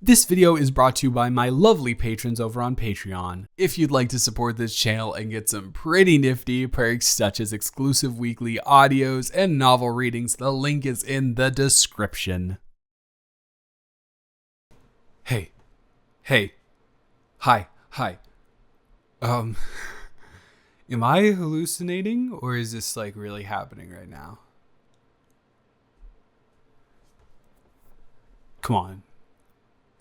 This video is brought to you by my lovely patrons over on Patreon. If you'd like to support this channel and get some pretty nifty perks such as exclusive weekly audios and novel readings, the link is in the description. Hey. Hi. Am I hallucinating or is this like really happening right now? Come on.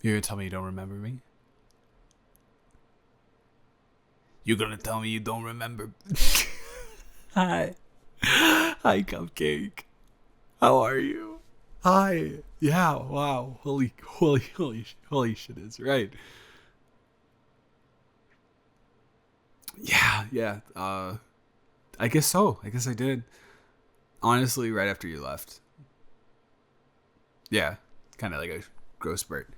You're gonna tell me you don't remember me? You're gonna tell me you don't remember? Hi, Cupcake. How are you? Hi. Yeah. Wow. Holy shit is right. Yeah. I guess so. I guess I did. Honestly, right after you left. Yeah. Kind of like a growth spurt.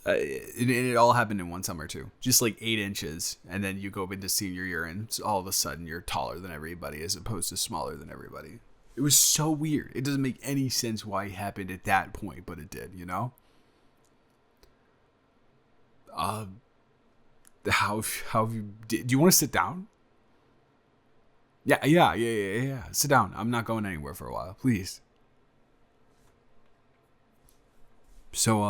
It all happened in one summer too. Just like 8 inches, and then you go into senior year, and all of a sudden you're taller than everybody as opposed to smaller than everybody. It was so weird. It doesn't make any sense why it happened at that point, but it did. You know. How have you? Do you want to sit down? Yeah. Sit down. I'm not going anywhere for a while, please. So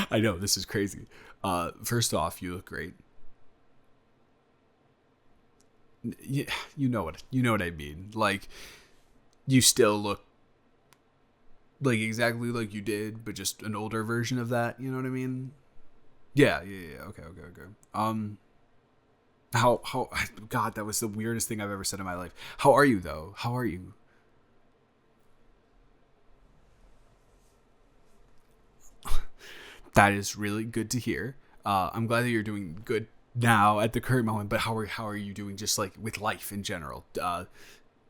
I know this is crazy. First off, you look great. Yeah, you know what I mean. Like, you still look like exactly like you did, but just an older version of that. You know what I mean? Yeah. Okay. How? God, that was the weirdest thing I've ever said in my life. How are you though? How are you? That is really good to hear. I'm glad that you're doing good now at the current moment. But how are you doing just like with life in general?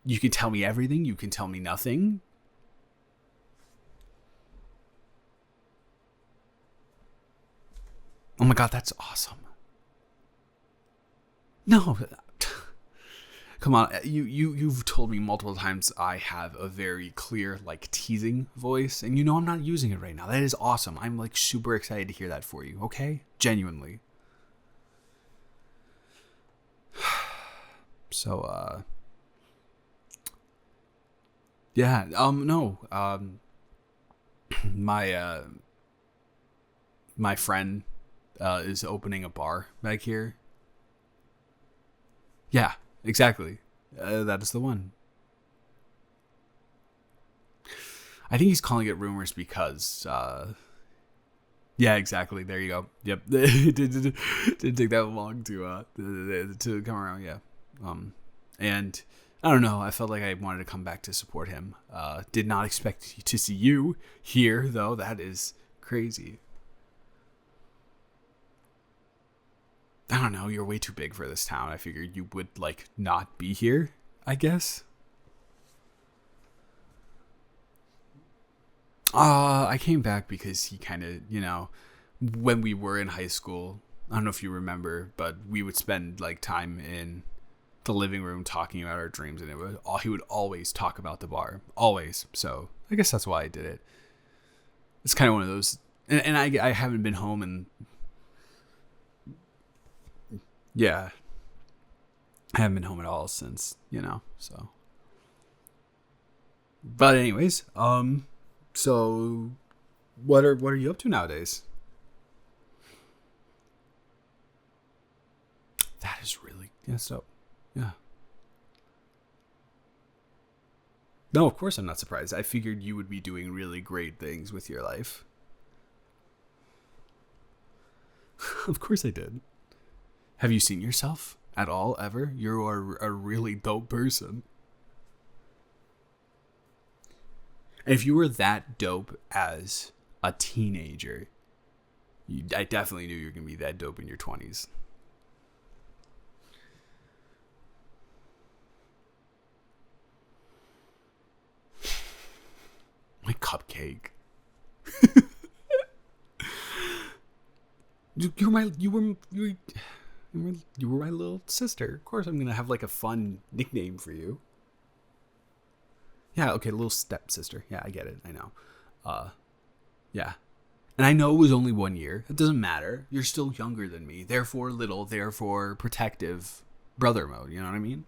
You can tell me everything. You can tell me nothing. Oh my God, that's awesome. No, come on. You've told me multiple times I have a very clear like teasing voice, and you know I'm not using it right now. That is awesome. I'm like super excited to hear that for you. Okay, genuinely. So yeah. No. My my friend is opening a bar back here. Yeah, exactly. That is the one. I think he's calling it rumors because, yeah, exactly. There you go. Yep, it didn't take that long to come around. Yeah, and I don't know. I felt like I wanted to come back to support him. Did not expect to see you here though. That is crazy. I don't know. You're way too big for this town. I figured you would like not be here, I guess. I came back because he kind of, when we were in high school, I don't know if you remember, but we would spend like time in the living room talking about our dreams, and he would always talk about the bar, always. So I guess that's why I did it. It's kind of one of those, and I haven't been home, and yeah, I haven't been home at all since, so. But anyways, so what are you up to nowadays? That is really so yeah. No, of course I'm not surprised. I figured you would be doing really great things with your life. Of course I did. Have you seen yourself at all ever? You are a really dope person. And if you were that dope as a teenager, I definitely knew you were going to be that dope in your 20s. My Cupcake. you were my little sister. Of course I'm going to have like a fun nickname for you. Yeah, okay, little stepsister. Yeah, I get it. I know. Yeah. And I know it was only 1 year. It doesn't matter. You're still younger than me. Therefore little, therefore protective brother mode. You know what I mean?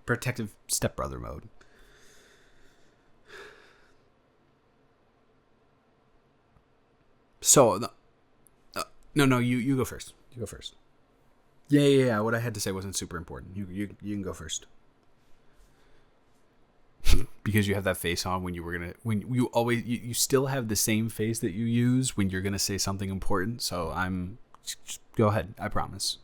Protective stepbrother mode. So, no, you go first. You go first. Yeah. What I had to say wasn't super important. You can go first. Because you have that face on when you still have the same face that you use when you're gonna say something important. So just go ahead. I promise.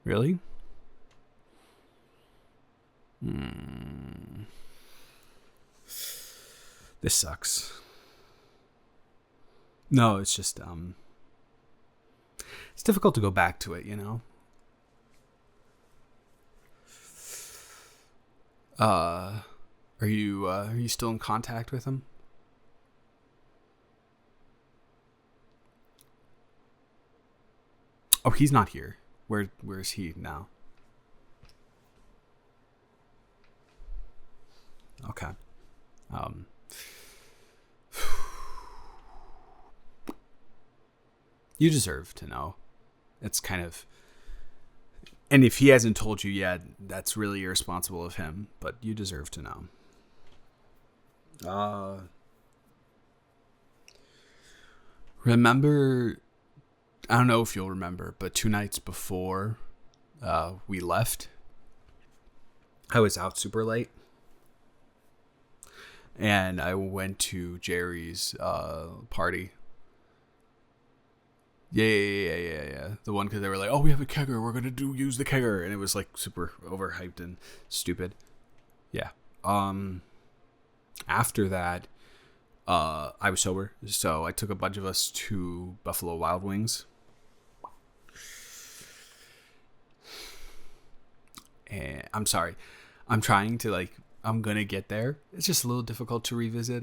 Really? This sucks. No, it's just it's difficult to go back to it, you know. Are you still in contact with him? Oh, he's not here. Where's he now? Okay. Um you deserve to know. It's kind of, and if he hasn't told you yet, that's really irresponsible of him, but you deserve to know. Remember, I don't know if you'll remember, but 2 nights before we left, I was out super late. And I went to Jerry's party. Yeah. The one because they were like, "Oh, we have a kegger. We're gonna use the kegger," and it was like super overhyped and stupid. Yeah. After that, I was sober, so I took a bunch of us to Buffalo Wild Wings. And I'm sorry, I'm trying to I'm gonna get there. It's just a little difficult to revisit.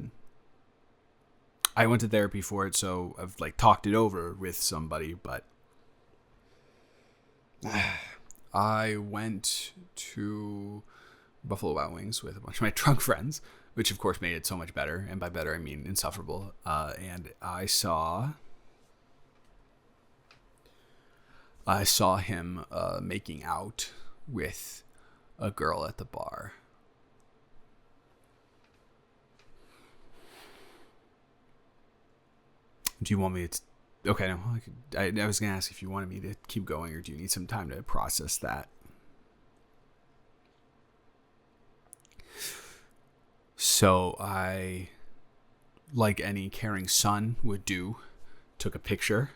I went to therapy for it, so I've talked it over with somebody, but I went to Buffalo Wild Wings with a bunch of my drunk friends, which of course made it so much better, and by better I mean insufferable. And I saw him making out with a girl at the bar. Do you want me to? Okay, no. I was gonna ask if you wanted me to keep going, or do you need some time to process that? So I, like any caring son would do, took a picture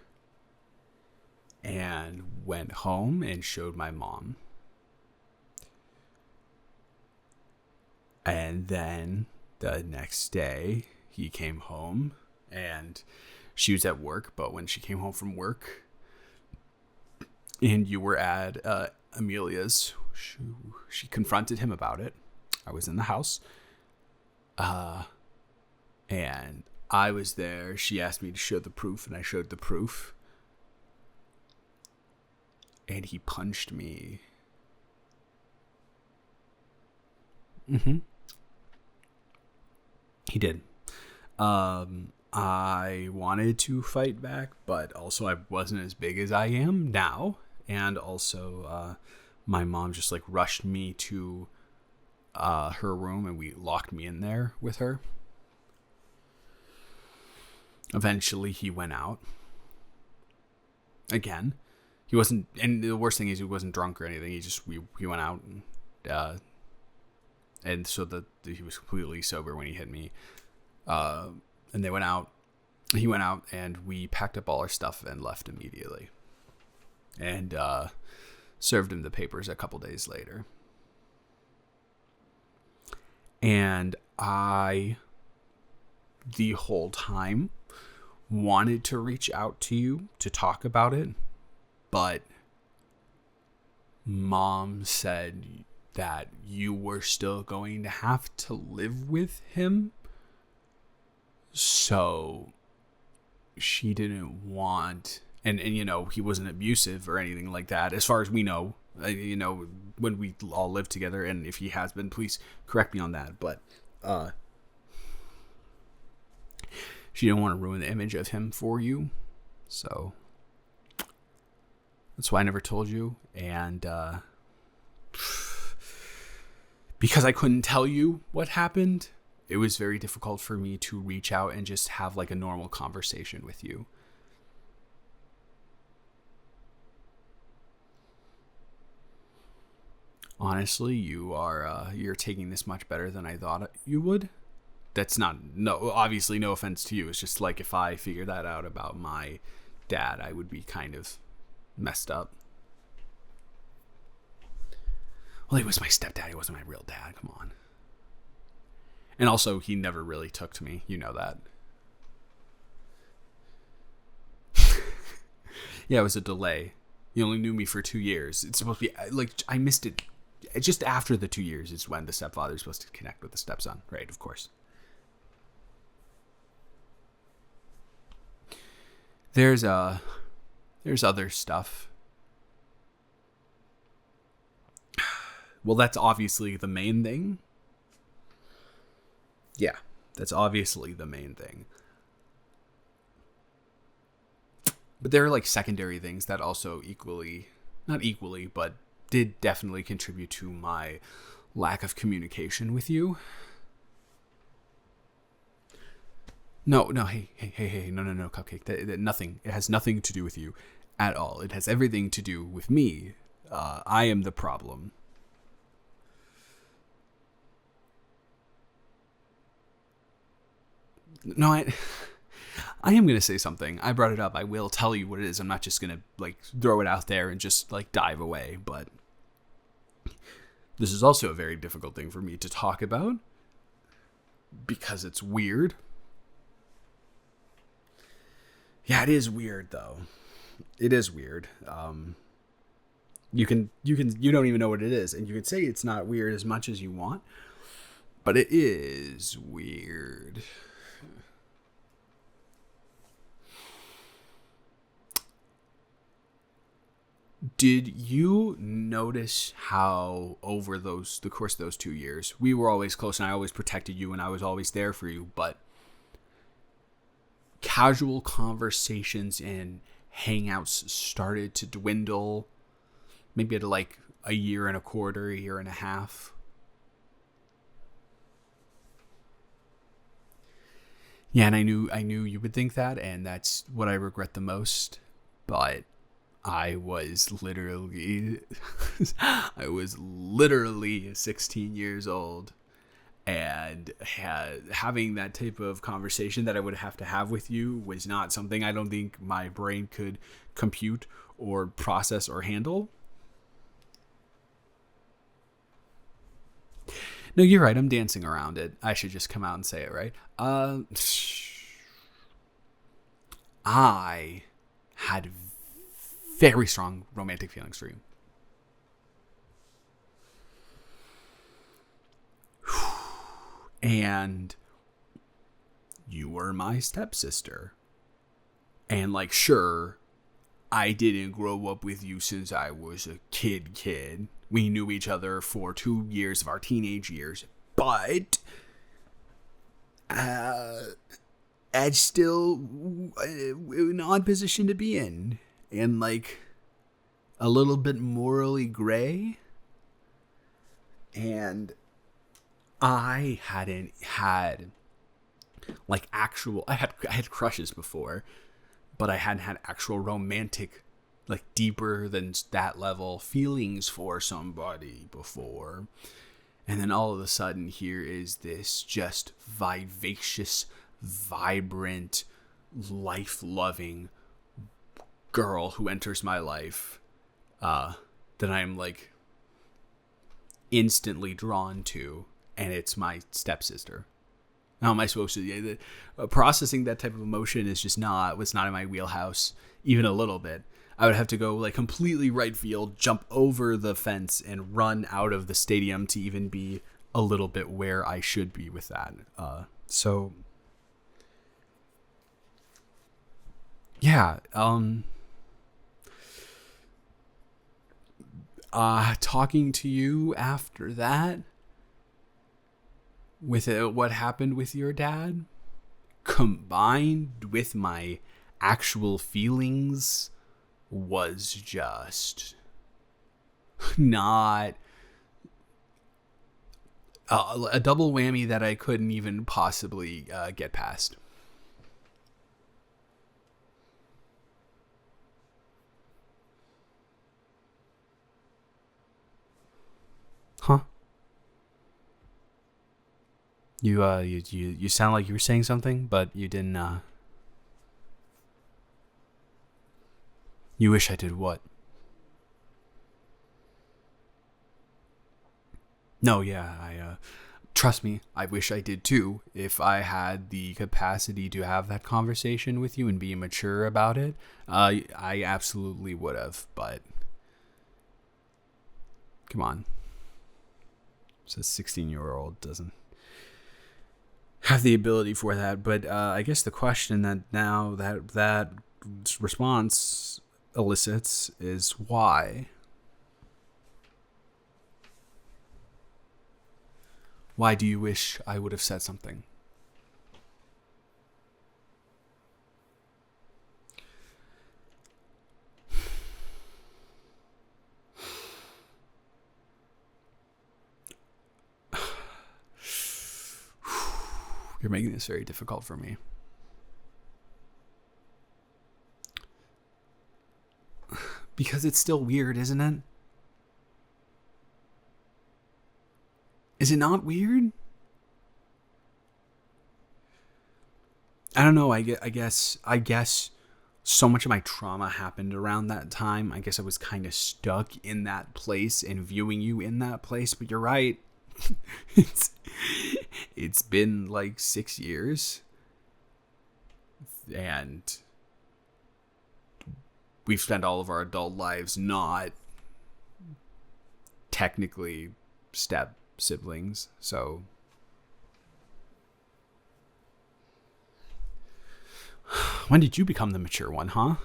and went home and showed my mom. And then the next day, he came home and she was at work, but when she came home from work and you were at Amelia's, she confronted him about it. I was in the house. And I was there. She asked me to show the proof, and I showed the proof. And he punched me. Mm-hmm. He did. I wanted to fight back, but also I wasn't as big as I am now. And also, my mom just rushed me to her room, and we locked me in there with her. Eventually, he went out. Again, he wasn't, and the worst thing is he wasn't drunk or anything. He went out, and so he was completely sober when he hit me. And they went out. He went out, and we packed up all our stuff and left immediately. And served him the papers a couple days later. And I, the whole time, wanted to reach out to you to talk about it, but Mom said that you were still going to have to live with him. So she didn't want, and he wasn't abusive or anything like that as far as we know. When we all lived together, and if he has been, please correct me on that, but she didn't want to ruin the image of him for you, so that's why I never told you. And because I couldn't tell you what happened, it was very difficult for me to reach out and just have like a normal conversation with you. Honestly, you're taking this much better than I thought you would. That's not, no, obviously no offense to you. It's just like, if I figure that out about my dad, I would be kind of messed up. Well, he was my stepdad. He wasn't my real dad. Come on. And also, he never really took to me. You know that. Yeah, it was a delay. He only knew me for 2 years. It's supposed to be, like, I missed it. Just after the 2 years is when the stepfather is supposed to connect with the stepson. Right, of course. There's other stuff. Well, that's obviously the main thing. Yeah, that's obviously the main thing. But there are like secondary things that also not equally, but did definitely contribute to my lack of communication with you. No, hey, no, Cupcake. That nothing. It has nothing to do with you at all. It has everything to do with me. I am the problem. No, I am going to say something. I brought it up. I will tell you what it is. I'm not just going to like throw it out there and just like dive away, but this is also a very difficult thing for me to talk about because it's weird. Yeah, it is weird though. It is weird. You don't even know what it is, and you can say it's not weird as much as you want, but it is weird. Did you notice how over the course of those 2 years, we were always close and I always protected you and I was always there for you, but casual conversations and hangouts started to dwindle maybe at like a year and a quarter, a year and a half? Yeah, and I knew you would think that, and that's what I regret the most, but I was literally 16 years old, and having that type of conversation that I would have to have with you was not something I don't think my brain could compute or process or handle. No, you're right. I'm dancing around it. I should just come out and say it, right? I had very strong romantic feelings for you. And you were my stepsister. And like, sure, I didn't grow up with you since I was a kid. We knew each other for 2 years of our teenage years. But it's still an odd position to be in. And like a little bit morally gray. And I hadn't had like actual, I had crushes before, but I hadn't had actual romantic, like deeper than that level feelings for somebody before. And then all of a sudden here is this just vivacious, vibrant, life-loving girl who enters my life that I'm like instantly drawn to, and it's my stepsister. How am I supposed to processing that type of emotion is just was not in my wheelhouse even a little bit. I would have to go like completely right field, jump over the fence, and run out of the stadium to even be a little bit where I should be with that. So yeah, talking to you after that with what happened with your dad, combined with my actual feelings, was just not a double whammy that I couldn't even possibly get past. Huh? You sound like you were saying something, but you didn't. You wish I did what? No, yeah, I trust me, I wish I did too. If I had the capacity to have that conversation with you and be mature about it, I absolutely would have. But come on, so a 16-year-old doesn't have the ability for that. But I guess the question that now that response elicits is why. Why do you wish I would have said something? You're making this very difficult for me. Because it's still weird, isn't it? Is it not weird? I don't know. I guess so much of my trauma happened around that time. I guess I was kind of stuck in that place and viewing you in that place. But you're right. it's it's been like 6 years, and we've spent all of our adult lives not technically step siblings. So when did you become the mature one, huh?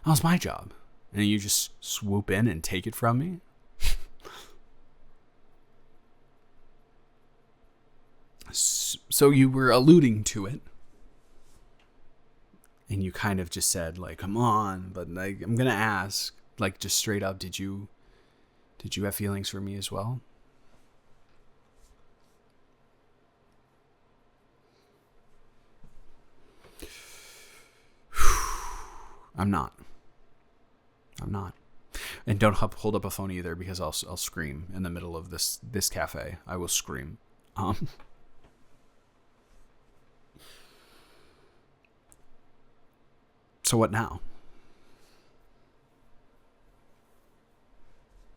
That was my job. And you just swoop in and take it from me? So you were alluding to it. And you kind of just said, like, come on, but like, I'm going to ask, like, just straight up, did you have feelings for me as well? I'm not. And don't hold up a phone either, because I'll scream in the middle of this cafe. I will scream. So what now?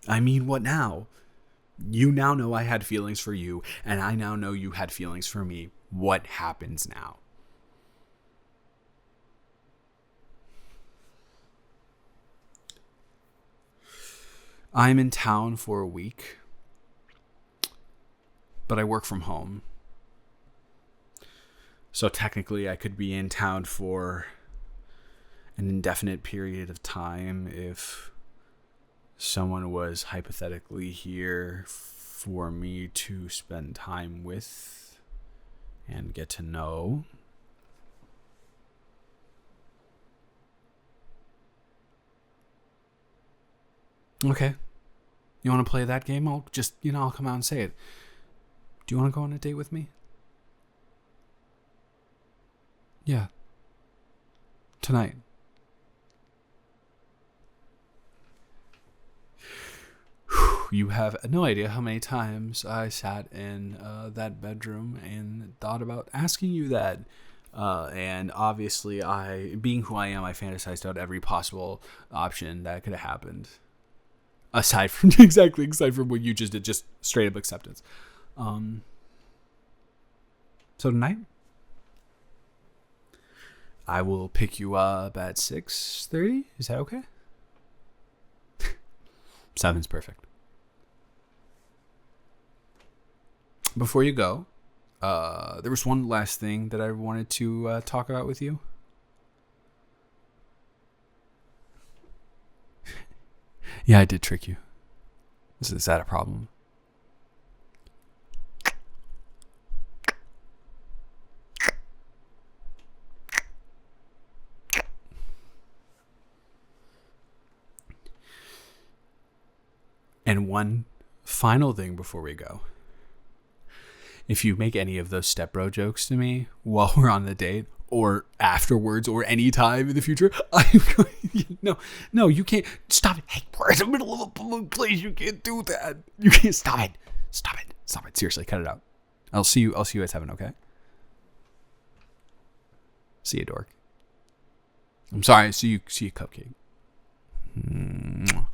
I mean, what now? You now know I had feelings for you, and I now know you had feelings for me. What happens now? I'm in town for a week, but I work from home. So technically, I could be in town for an indefinite period of time if someone was hypothetically here for me to spend time with and get to know. Okay. You want to play that game? I'll just, I'll come out and say it. Do you want to go on a date with me? Yeah. Tonight. You have no idea how many times I sat in that bedroom and thought about asking you that. And obviously, being who I am, I fantasized out every possible option that could have happened. Aside from what you just did, just straight up acceptance. So tonight, I will pick you up at 6:30. Is that okay? 7's perfect. Before you go, there was one last thing that I wanted to talk about with you. Yeah, I did trick you. Is that a problem? And one final thing before we go. If you make any of those stepbro jokes to me while we're on the date or afterwards or any time in the future, I'm going, no, you can't. Stop it. Hey, we're in the middle of a public place. You can't do that. You can't. Stop it. Seriously, cut it out. I'll see you at 7, okay? See you, dork. I'm sorry. See you, cupcake. Mwah.